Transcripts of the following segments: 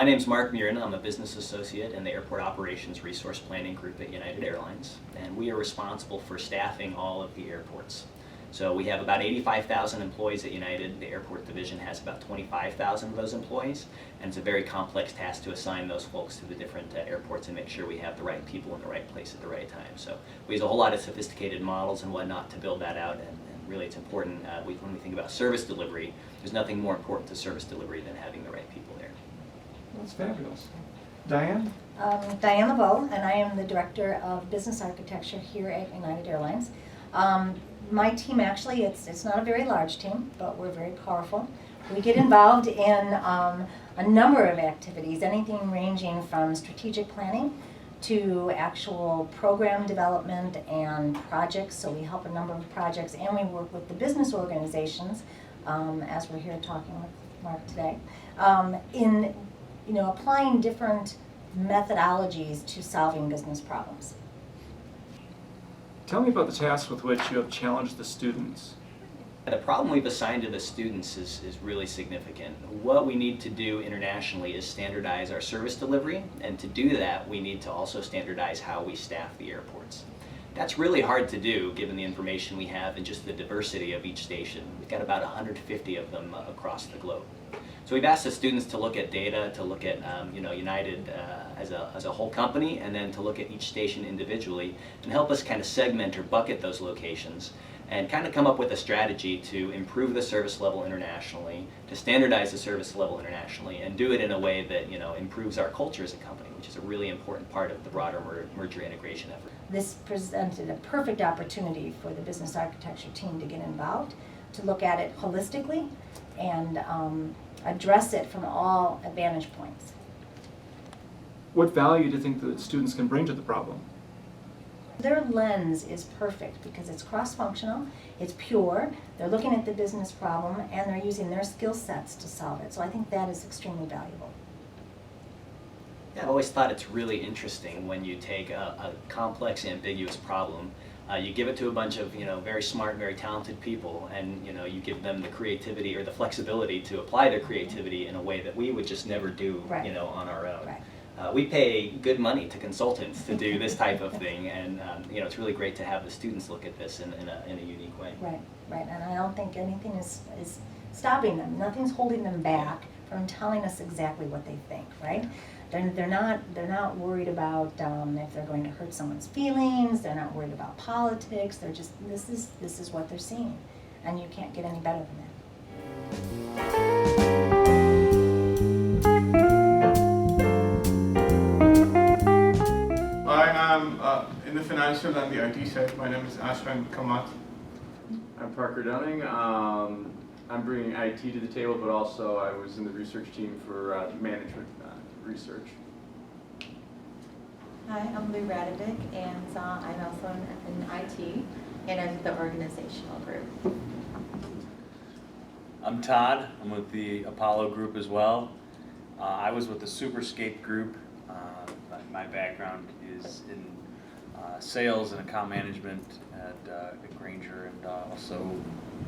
My name's Mark Murin. I'm a business associate in the Airport Operations Resource Planning Group at United Airlines, and we are responsible for staffing all of the airports. So we have about 85,000 employees at United. The airport division has about 25,000 of those employees, and it's a very complex task to assign those folks to the different airports and make sure we have the right people in the right place at the right time. So we use a whole lot of sophisticated models and whatnot to build that out, and really it's important when we think about service delivery. There's nothing more important to service delivery than having the right people there. That's fabulous. Diane? Diane LeBeau, and I am the Director of Business Architecture here at United Airlines. My team actually, it's not a very large team, but we're very powerful. We get involved in a number of activities, anything ranging from strategic planning to actual program development and projects. So we help a number of projects, and we work with the business organizations, as we're here talking with Mark today, in applying different methodologies to solving business problems. Tell me about the tasks with which you have challenged the students. The problem we've assigned to the students is really significant. What we need to do internationally is standardize our service delivery, and to do that we need to also standardize how we staff the airports. That's really hard to do given the information we have and just the diversity of each station. We've got about 150 of them across the globe. So we've asked the students to look at data, to look at United as a whole company, and then to look at each station individually and help us kind of segment or bucket those locations and kind of come up with a strategy to improve the service level internationally, to standardize the service level internationally, and do it in a way that improves our culture as a company, which is a really important part of the broader merger integration effort. This presented a perfect opportunity for the business architecture team to get involved, to look at it holistically and address it from all advantage points. What value do you think that students can bring to the problem? Their lens is perfect because it's cross-functional, it's pure, they're looking at the business problem, and they're using their skill sets to solve it. So I think that is extremely valuable. Yeah, I've always thought it's really interesting when you take a complex, ambiguous problem, you give it to a bunch of very smart, very talented people, and you give them the creativity or the flexibility to apply their creativity in a way that we would just never do Right. On our own. Right. We pay good money to consultants to do this type of thing, and it's really great to have the students look at this in a unique way. Right, right, and I don't think anything is stopping them. Nothing's holding them back from telling us exactly what they think, right? They're not worried about if they're going to hurt someone's feelings. They're not worried about politics. They're just this is what they're seeing, and you can't get any better than that. I am in the financial and the IT side. My name is Ashwin Kamath. I'm Parker Dunning. I'm bringing IT to the table, but also I was in the research team for management research. Hi, I'm Lou Radovic, and I'm also in IT and in the organizational group. I'm Todd. I'm with the Apollo group as well. I was with the Superscape group. My background is in sales and account management at Granger, and also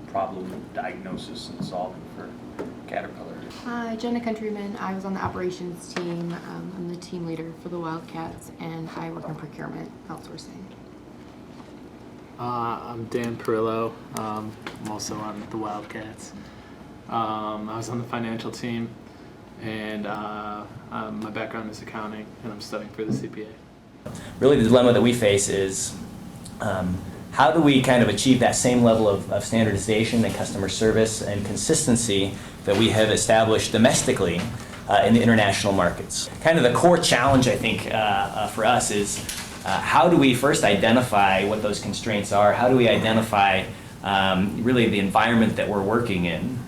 problem diagnosis and solving for Caterpillar. Hi, Jenna Countryman. I was on the operations team. I'm the team leader for the Wildcats, and I work in procurement outsourcing. I'm Dan Perillo. I'm also on the Wildcats. I was on the financial team, and my background is accounting, and I'm studying for the CPA. Really, the dilemma that we face is how do we kind of achieve that same level of standardization and customer service and consistency that we have established domestically in the international markets. Kind of the core challenge, I think, for us is how do we first identify what those constraints are? How do we identify really the environment that we're working in?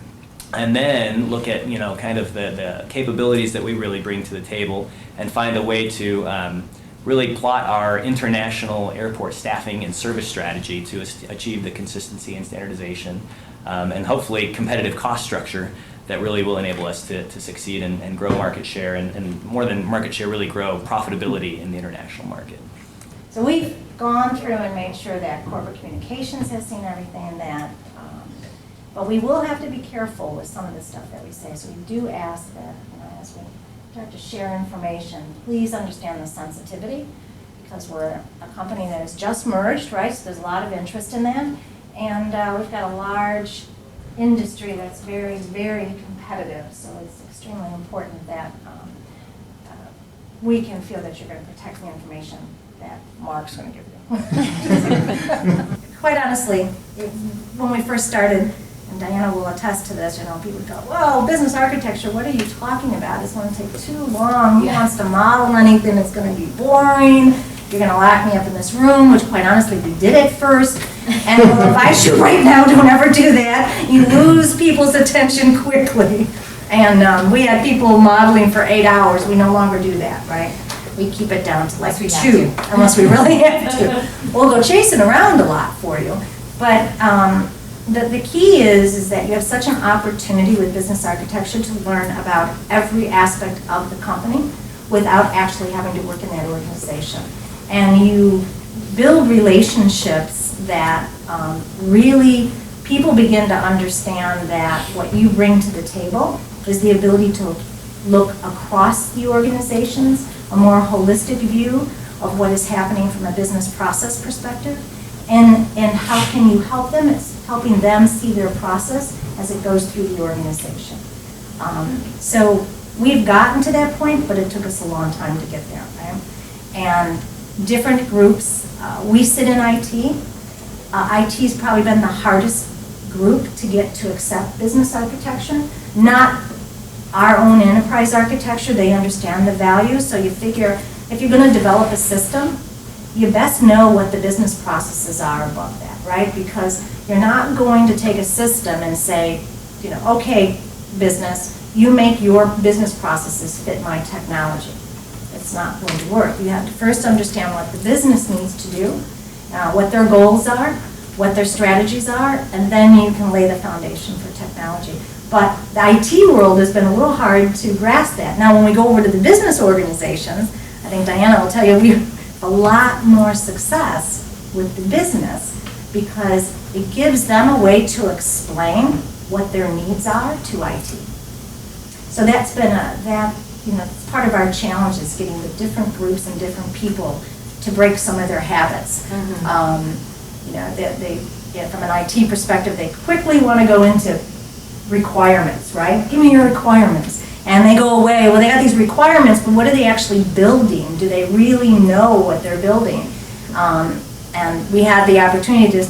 And then look at kind of the capabilities that we really bring to the table and find a way to really plot our international airport staffing and service strategy to achieve the consistency and standardization and hopefully competitive cost structure that really will enable us to succeed and grow market share and more than market share, really grow profitability in the international market. So we've gone through and made sure that corporate communications has seen everything in that. But we will have to be careful with some of the stuff that we say. So we do ask that, as we start to share information, please understand the sensitivity, because we're a company that has just merged, right? So there's a lot of interest in that. And we've got a large industry that's very, very competitive. So it's extremely important that we can feel that you're going to protect the information that Mark's going to give you. Quite honestly, when we first started, and Diana will attest to this, you know, people go, whoa, business architecture, what are you talking about? It's going to take too long. Who wants to model anything? It's going to be boring. You're going to lock me up in this room, which quite honestly, we did it first. And I'll advise you right now, don't ever do that. You lose people's attention quickly. And we had people modeling for 8 hours. We no longer do that, right? We keep it down to like 2, unless we really have to. We'll go chasing around a lot for you. But the key is that you have such an opportunity with business architecture to learn about every aspect of the company without actually having to work in that organization. And you build relationships that really people begin to understand that what you bring to the table is the ability to look across the organizations, a more holistic view of what is happening from a business process perspective, and how can you help them? It's helping them see their process as it goes through the organization. So we've gotten to that point, but it took us a long time to get there, right? And different groups, we sit in IT. IT's probably been the hardest group to get to accept business architecture, not our own enterprise architecture. They understand the value, so you figure if you're going to develop a system, you best know what the business processes are above that, right? Because you're not going to take a system and say, you know, okay, business, you make your business processes fit my technology. It's not going to work. You have to first understand what the business needs to do, what their goals are, what their strategies are, and then you can lay the foundation for technology. But the IT world has been a little hard to grasp that. Now, when we go over to the business organizations, I think Diana will tell you we have a lot more success with the business because it gives them a way to explain what their needs are to IT. So that's been part of our challenge is getting the different groups and different people to break some of their habits. Mm-hmm. From an IT perspective, they quickly want to go into requirements, right? Give me your requirements. And they go away, well, they got these requirements, but what are they actually building? Do they really know what they're building? And we had the opportunity to,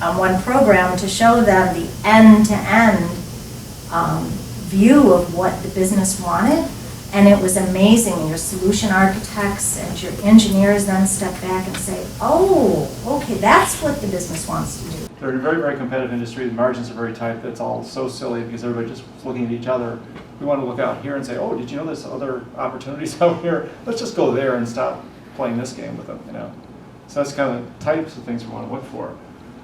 on one program, to show them the end-to-end view of what the business wanted. And it was amazing. Your solution architects and your engineers then step back and say, oh, okay, that's what the business wants to do. They're in a very, very competitive industry. The margins are very tight. That's all so silly because everybody's just looking at each other. We want to look out here and say, oh, did you know there's other opportunities out here? Let's just go there and stop playing this game with them, you know? So that's kind of the types of things we want to look for.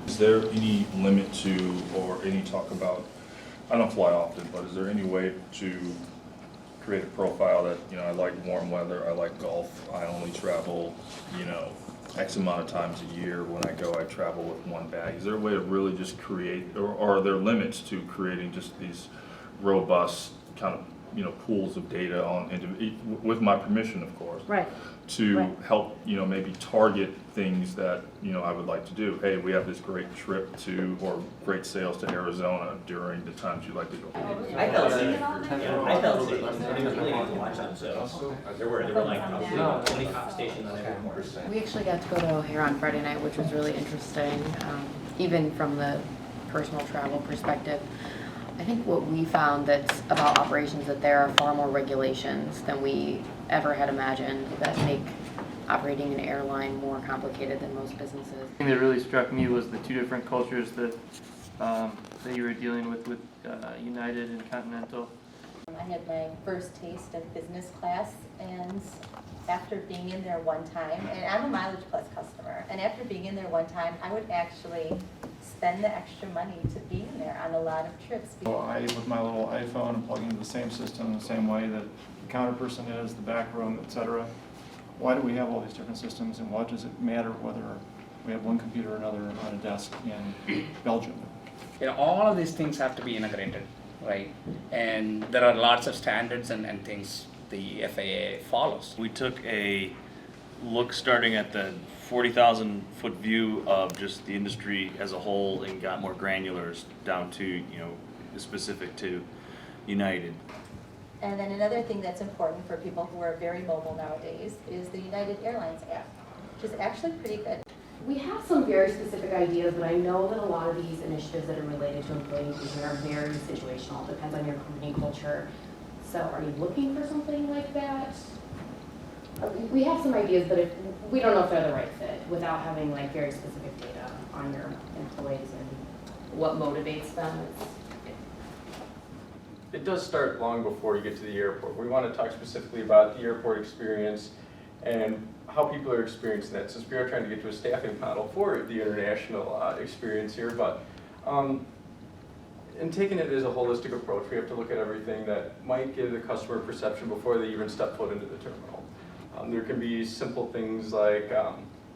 Is there any limit to, or any talk about, I don't fly often, but is there any way to create a profile that, you know, I like warm weather, I like golf, I only travel, you know, X amount of times a year. When I go, I travel with one bag. Is there a way to really just create, or are there limits to creating just these robust kind of, you know, pools of data on, with my permission, of course, Right. to Right. help, you know, maybe target things that, you know, I would like to do. Hey, we have this great trip to, or great sales to Arizona during the times you'd like to go. I felt safe. Yeah, I felt safe. I mean, it was really neat to watch them. So there were like probably 20 cop stations on every corner. We actually got to go to O'Hare on Friday night, which was really interesting, even from the personal travel perspective. I think what we found that's about operations that there are far more regulations than we ever had imagined that make operating an airline more complicated than most businesses. The thing that really struck me was the two different cultures that you were dealing with United and Continental. I had my first taste of business class, and after being in there one time, and I'm a Mileage Plus customer, and after being in there one time, I would actually spend the extra money to be in there on a lot of trips. So I, with my little iPhone, am plugging into the same system the same way that the counter person is, the back room, etc. Why do we have all these different systems, and what does it matter whether we have one computer or another on a desk in Belgium? You know, all of these things have to be integrated, right? And there are lots of standards and things the FAA follows. We took a look starting at the 40,000 foot view of just the industry as a whole and got more granular down to, you know, specific to United. And then another thing that's important for people who are very mobile nowadays is the United Airlines app, which is actually pretty good. We have some very specific ideas, but I know that a lot of these initiatives that are related to employee engagement are very situational, depends on your company culture. So are you looking for something like that? We have some ideas, but we don't know if they're the right fit without having like very specific data on your employees and what motivates them. It does start long before you get to the airport. We want to talk specifically about the airport experience and how people are experiencing that, since we are trying to get to a staffing model for the international experience here. But in taking it as a holistic approach, we have to look at everything that might give the customer perception before they even step foot into the terminal. There can be simple things like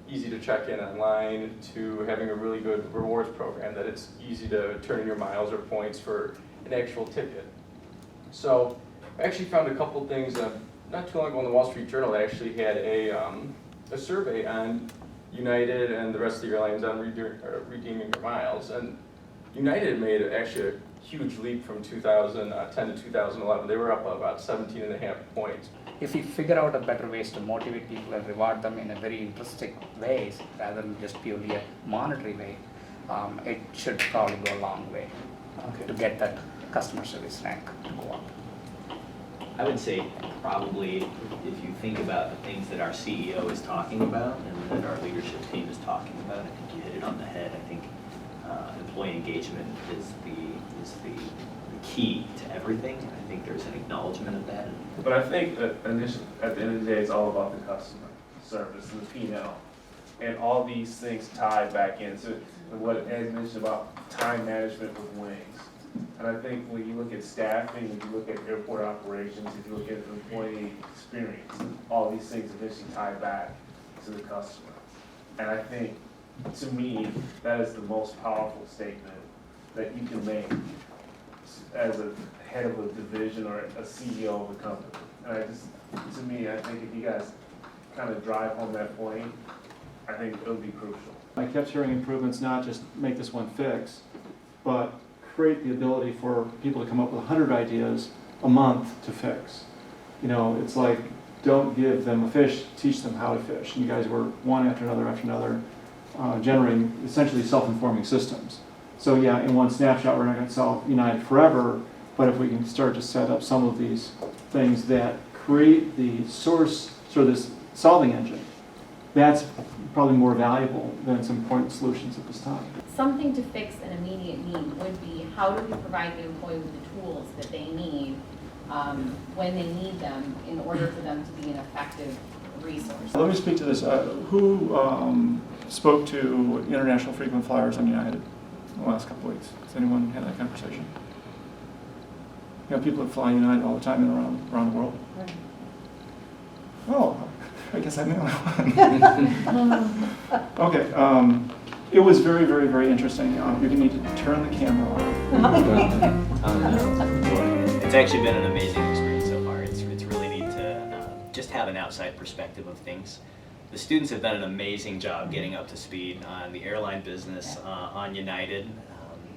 easy to check in online to having a really good rewards program, that it's easy to turn in your miles or points for an actual ticket. So I actually found a couple things not too long ago in the Wall Street Journal that actually had a survey on United and the rest of the airlines on redeeming your miles. And United made actually a huge leap from 2010 to 2011. They were up about 17.5 points. If we figure out a better ways to motivate people and reward them in a very interesting ways rather than just purely a monetary way, it should probably go a long way to get that customer service rank to go up. I would say probably if you think about the things that our CEO is talking about and that our leadership team is talking about, I think you hit it on the head. I think employee engagement is the key to everything. I think there's an acknowledgement of that. But I think that initially, at the end of the day, it's all about the customer service and the P&L. And all these things tie back into what Ed mentioned about time management with wings. And I think when you look at staffing, if you look at airport operations, if you look at employee experience, all these things eventually tie back to the customer. And I think, to me, that is the most powerful statement that you can make as a head of a division or a CEO of a company. And to me, I think if you guys kind of drive home that point, I think it'll be crucial. I kept hearing improvements, not just make this one fix, but create the ability for people to come up with 100 ideas a month to fix. You know, it's like, don't give them a fish, teach them how to fish. And you guys were one after another, generating essentially self-informing systems. So yeah, in one snapshot, we're not going to solve United forever, but if we can start to set up some of these things that create the source, sort of this solving engine, that's probably more valuable than some point solutions at this time. Something to fix an immediate need would be, how do we provide the employee with the tools that they need when they need them in order for them to be an effective resource? Let me speak to this. Who spoke to international frequent flyers on United in the last couple of weeks? Has anyone had that conversation? You know, people that fly United all the time and around the world. Right. Oh, I guess I'm the only one. Okay. It was very, very, very interesting. You're going to need to turn the camera off. It's actually been an amazing experience so far. It's really neat to just have an outside perspective of things. The students have done an amazing job getting up to speed on the airline business, on United.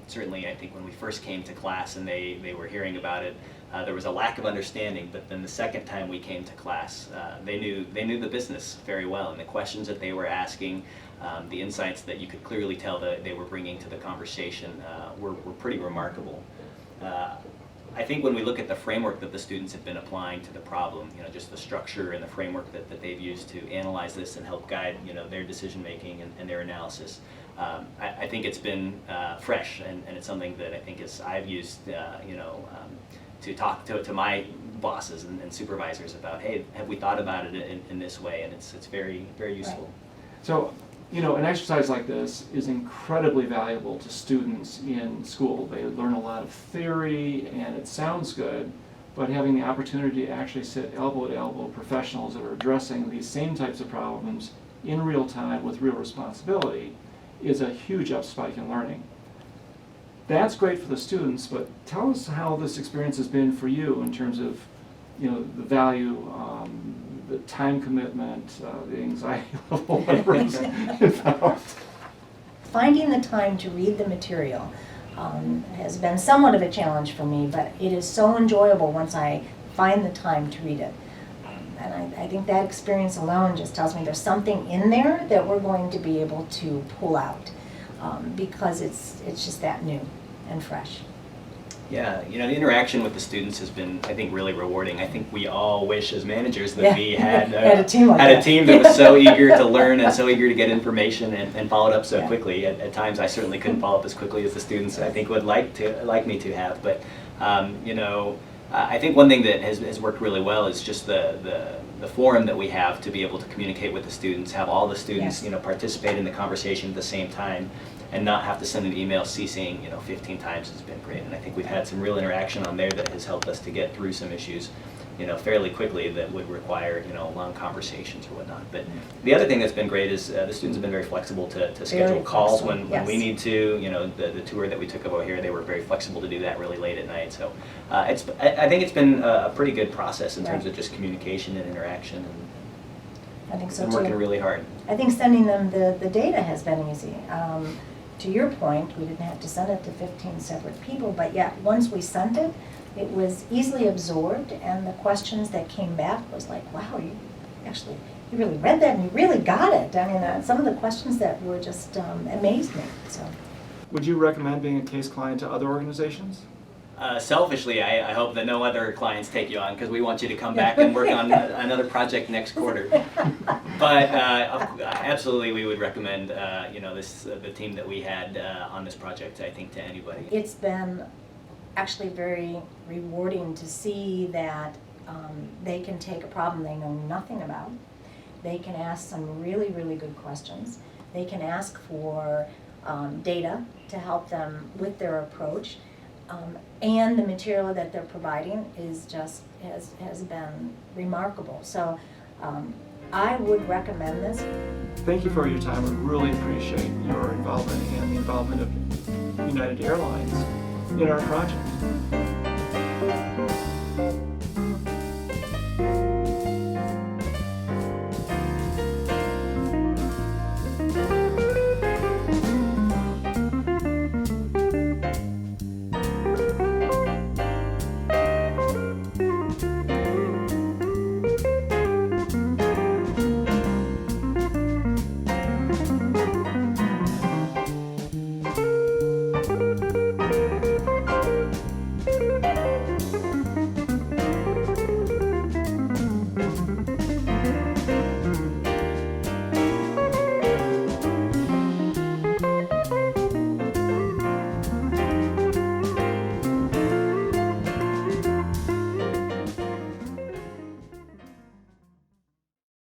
Certainly, I think when we first came to class and they were hearing about it, there was a lack of understanding, but then the second time we came to class, they knew the business very well, and the questions that they were asking, the insights that you could clearly tell that they were bringing to the conversation were pretty remarkable. I think when we look at the framework that the students have been applying to the problem, you know, just the structure and the framework that they've used to analyze this and help guide, you know, their decision making and their analysis, I think it's been fresh, and it's something that I think I've used, you know, to talk to my bosses and supervisors about, hey, have we thought about it in this way? And it's very, very useful. Right. So, you know, an exercise like this is incredibly valuable to students in school. They learn a lot of theory and it sounds good, but having the opportunity to actually sit elbow to elbow with professionals that are addressing these same types of problems in real time with real responsibility is a huge upspike in learning. That's great for the students, but tell us how this experience has been for you in terms of the value, the time commitment, the anxiety level, whatever is involved. Finding the time to read the material has been somewhat of a challenge for me, but it is so enjoyable once I find the time to read it. And I think that experience alone just tells me there's something in there that we're going to be able to pull out because it's just that new and fresh. Yeah, the interaction with the students has been, I think, really rewarding. I think we all wish as managers that we had a team like a team that was so eager to learn and so eager to get information and followed up so quickly. At times, I certainly couldn't follow up as quickly as the students I think would like me to have. But I think one thing that has worked really well is just the forum that we have to be able to communicate with the students, have all the students participate in the conversation at the same time, and not have to send an email CCing 15 times has been great. And I think we've had some real interaction on there that has helped us to get through some issues fairly quickly that would require long conversations or whatnot. But the other thing that's been great is the students have been very flexible to schedule calls when we need to. The tour that we took over here, they were very flexible to do that really late at night. So I think it's been a pretty good process in terms of just communication and interaction. And I think so been too. working really hard. I think sending them the data has been easy. To your point, we didn't have to send it to 15 separate people, but yet once we sent it, it was easily absorbed, and the questions that came back was like, wow, you really read that and you really got it. I mean, some of the questions that were just amazed me. So, Would you recommend being a case client to other organizations? Selfishly, I hope that no other clients take you on because we want you to come back and work on another project next quarter. But absolutely, we would recommend the team that we had on this project, I think, to anybody. it's been actually very rewarding to see that they can take a problem they know nothing about. They can ask some really, really good questions. They can ask for data to help them with their approach. And the material that they're providing is has been remarkable. So I would recommend this. Thank you for your time. We really appreciate your involvement and the involvement of United Airlines in our project.